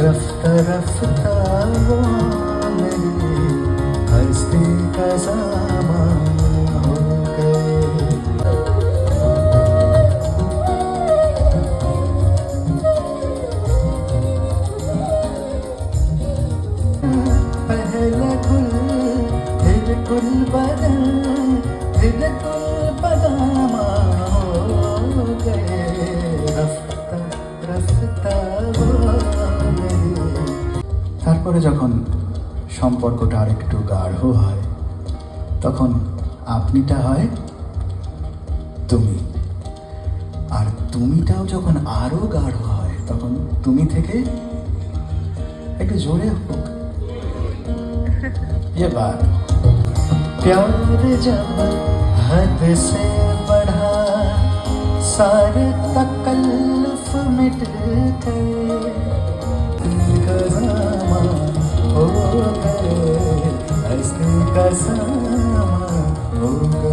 रफ्ता रफ्ता वो मेरी हस्ती का सामान हो गए। पहले गुल फिर गुल बदन फिर गुल बदामा हो गए। रफ्ता रफ्ता वो তারপরে যখন সম্পর্কটা আর একটু গাঢ় হয় তখন আপনিটা হয় তুমি, আর তুমিটাও যখন আরো গাঢ় হয় তখন তুমি থেকে একটু জোরে হোক ये बात। प्यार जब हद से बढ़ा सारे तकल्लुफ मिट गए। हो गए हस्ती का सामान हो गए।